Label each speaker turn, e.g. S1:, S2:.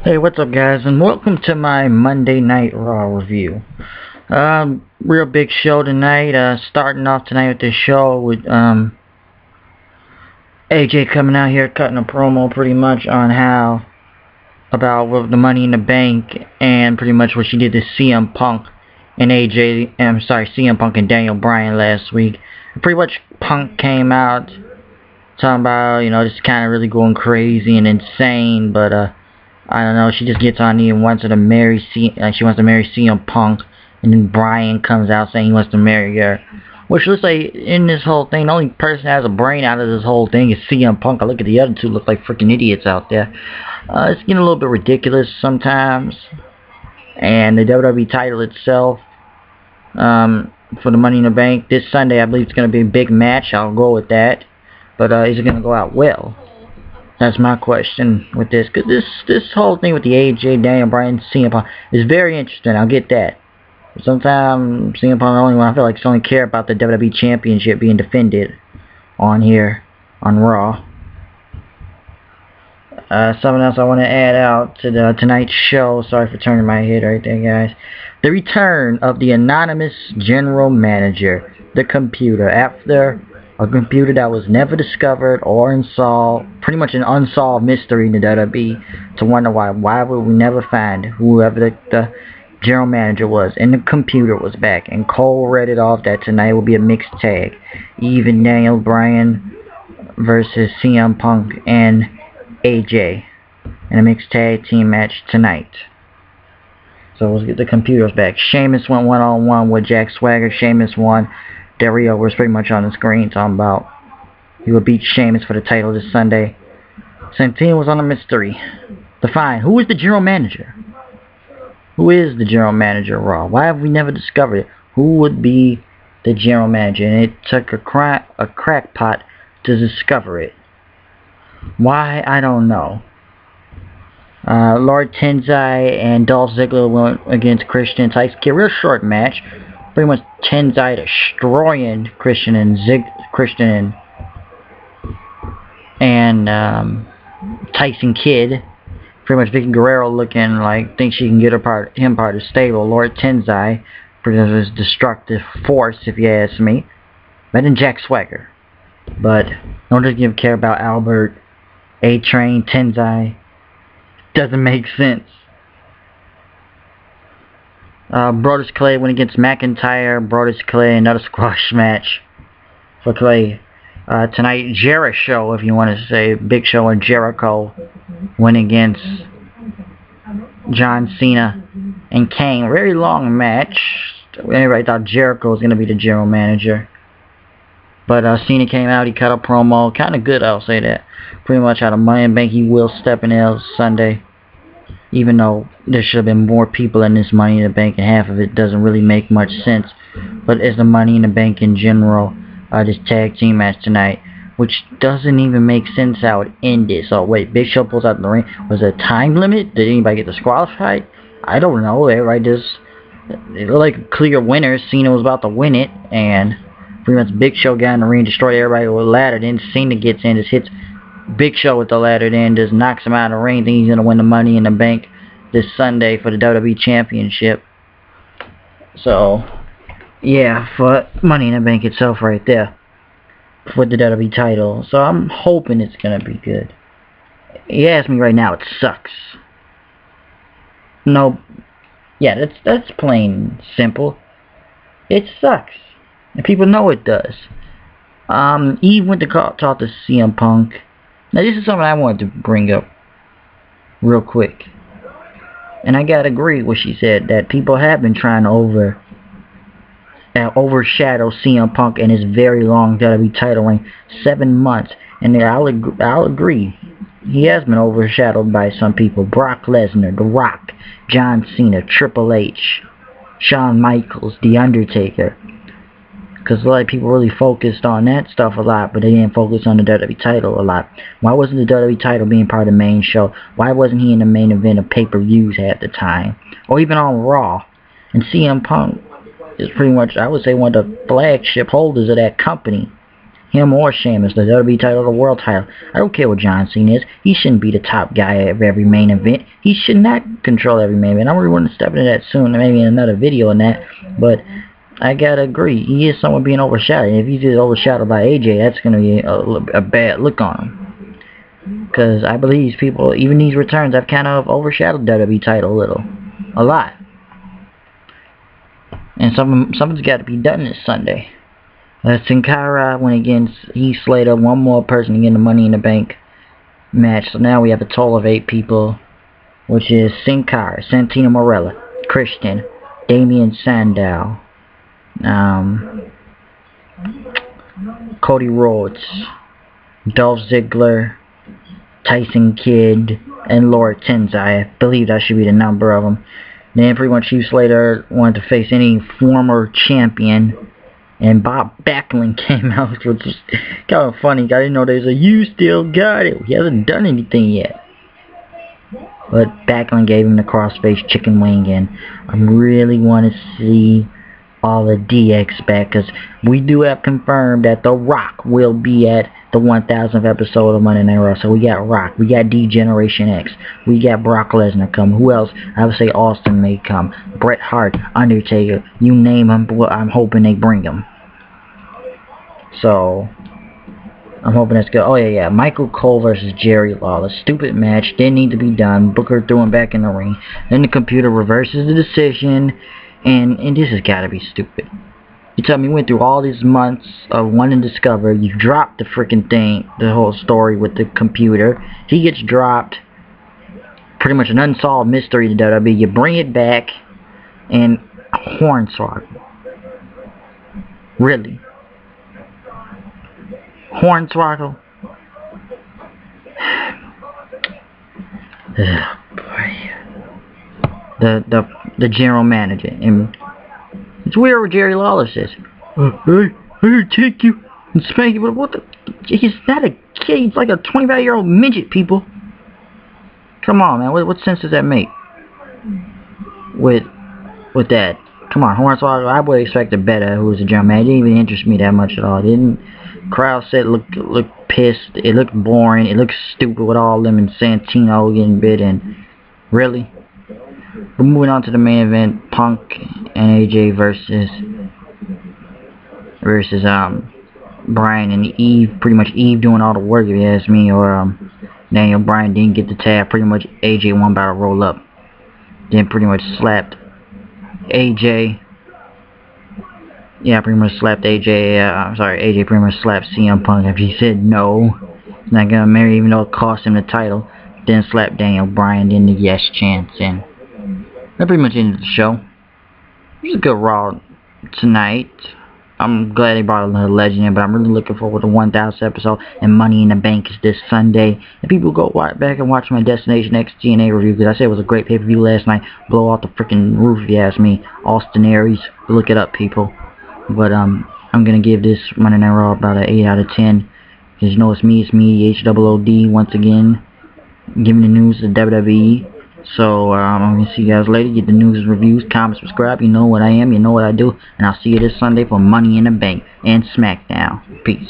S1: Hey, what's up guys, and welcome to my Monday Night Raw review. Real big show tonight, starting off tonight with this show with AJ coming out here cutting a promo pretty much on about the Money in the Bank and pretty much what she did to CM Punk and CM Punk and Daniel Bryan last week. Pretty much Punk came out talking about, just kind of really going crazy and insane, but I don't know, she just gets on here and wants to marry she wants to marry CM Punk, and then Bryan comes out saying he wants to marry her. Which looks like, in this whole thing, the only person that has a brain out of this whole thing is CM Punk. I look at the other two, look like freaking idiots out there. It's getting a little bit ridiculous sometimes. And the WWE title itself, for the Money in the Bank, this Sunday I believe it's going to be a big match. I'll go with that. But is it going to go out well? That's my question with this. Because this whole thing with the AJ, Daniel Bryan, CM Punk is very interesting. I'll get that. Sometimes CM Punk only one I feel like only care about the WWE Championship being defended on here on Raw. Something else I want to add out to tonight's show. Sorry for turning my head right there, guys. The return of the anonymous general manager, the computer, after a computer that was never discovered or unsolved, pretty much an unsolved mystery in the WWE, to wonder why would we never find whoever the general manager was, and the computer was back. And Cole read it off that tonight will be a mixed tag, even Daniel Bryan versus CM Punk and AJ in a mixed tag team match tonight. So let's get the computers back. Sheamus went one-on-one with Jack Swagger. Sheamus won. Del Rio was pretty much on the screen talking about he would beat Sheamus for the title this Sunday. Santino was on a mystery to find who is the general manager. Who is the general manager of Raw? Why have we never discovered it? Who would be the general manager? And it took a crackpot to discover it. Why? I don't know. Lord Tensai and Dolph Ziggler went against Christian and Tyson Kidd. Real short match. Pretty much Tensai destroying Christian and Tyson Kidd. Pretty much Vicky Guerrero looking like thinks she can get him part of the stable. Lord Tensai, pretty much his destructive force, if you ask me. Better than Jack Swagger. But don't just care about Albert, A-Train, Tensai. Doesn't make sense. Brodus Clay went against McIntyre. Brodus Clay, another squash match for Clay. Tonight, Jericho, if you want to say, Big Show and Jericho went against John Cena and Kane. A very long match. Everybody thought Jericho was going to be the general manager. But Cena came out, he cut a promo. Kind of good, I'll say that. Pretty much out of Money in the Bank, he will step in there Sunday. Even though there should have been more people in this Money in the Bank, and half of it doesn't really make much sense. But it's the Money in the Bank in general. This tag team match tonight, which doesn't even make sense how it ended. So wait, Big Show pulls out the ring. Was there a time limit? Did anybody get disqualified? I don't know. Everybody just, it looked like a clear winner. Cena was about to win it, and pretty much Big Show got in the ring, destroyed everybody with a ladder. Then Cena gets in, just hits Big Show with the ladder, then just knocks him out of the ring. Think he's gonna win the Money in the Bank this Sunday for the WWE Championship. So yeah, for Money in the Bank itself right there with the WWE title. So I'm hoping it's gonna be good. You ask me right now, it sucks. No, yeah, that's plain simple. It sucks, and people know it does. Eve went to talk to CM Punk. Now this is something I wanted to bring up real quick, and I gotta agree with what she said, that people have been trying to overshadow CM Punk and his very long WWE title reign, 7 months, and I'll agree, he has been overshadowed by some people. Brock Lesnar, The Rock, John Cena, Triple H, Shawn Michaels, The Undertaker. Because a lot of people really focused on that stuff a lot, but they didn't focus on the WWE title a lot. Why wasn't the WWE title being part of the main show? Why wasn't he in the main event of pay-per-views at the time? Or even on Raw? And CM Punk is pretty much, I would say, one of the flagship holders of that company. Him or Sheamus, the WWE title, the world title. I don't care what John Cena is. He shouldn't be the top guy of every main event. He should not control every main event. I really want to step into that soon, maybe in another video on that. But I gotta agree, he is someone being overshadowed. If he's overshadowed by AJ, that's gonna be a bad look on him. Because I believe these people, even these returns, have kind of overshadowed WWE title a lot. And something's got to be done this Sunday. Sin Cara went against Heath Slater, one more person to get the Money in the Bank match. So now we have a total of 8 people, which is Sin Cara, Santino Marella, Christian, Damien Sandow, Cody Rhodes, Dolph Ziggler, Tyson Kidd, and Laura Tenzai. I believe that should be the number of them. Then pretty much Heath Slater wanted to face any former champion, and Bob Backlund came out, which was kind of funny. I didn't know there's a "you still got it." He hasn't done anything yet. But Backlund gave him the crossface chicken wing, and I really want to see all of DX back, because we do have confirmed that The Rock will be at the 1000th episode of Monday Night Raw. So we got Rock, we got D-Generation X, we got Brock Lesnar coming. Who else? I would say Austin may come. Bret Hart, Undertaker, you name them. I'm hoping they bring them. So I'm hoping that's good. Oh yeah, Michael Cole versus Jerry Lawler. Stupid match, didn't need to be done. Booker threw him back in the ring. Then the computer reverses the decision, and this has got to be stupid. You tell me you went through all these months of wanting to discover, you dropped the freaking thing, the whole story with the computer. He gets dropped. Pretty much an unsolved mystery to WWE. You bring it back, and Hornswoggle. Really? Hornswoggle? Oh boy. The general manager, and it's weird what Jerry Lawler says. Hey, I'm gonna take you and spank you, but what the? He's not a kid. He's like a 25-year-old midget, people. Come on, man. What sense does that make? With that? Come on, Hornswoggle. I would expect a better who was a general manager. It didn't even interest me that much at all. It didn't. Crowd said it looked pissed. It looked boring. It looked stupid with all them and Santino getting bit. And really. We're moving on to the main event, Punk and AJ versus Bryan and Eve. Pretty much Eve doing all the work, if you ask me, or Daniel Bryan didn't get the tag. Pretty much AJ won by a roll up. Then pretty much slapped AJ. Yeah, pretty much slapped AJ. AJ pretty much slapped CM Punk after he said no, he's not gonna marry, even though it cost him the title. Then slapped Daniel Bryan, then the yes chance, and that pretty much ended the show. It was a good Raw tonight. I'm glad they brought another legend in, but I'm really looking forward to 1000th episode, and Money in the Bank is this Sunday. And people go back and watch my Destination X TNA review, because I said it was a great pay-per-view last night. Blow off the freaking roof, if you ask me. Austin Aries, look it up, people. But I'm gonna give this Monday Night Raw about an 8 out of 10. Because you know it's me, HOOD, once again, giving the news to WWE. So I'm going to see you guys later. Get the news and reviews, comment, subscribe. You know what I am, you know what I do. And I'll see you this Sunday for Money in the Bank and SmackDown. Peace.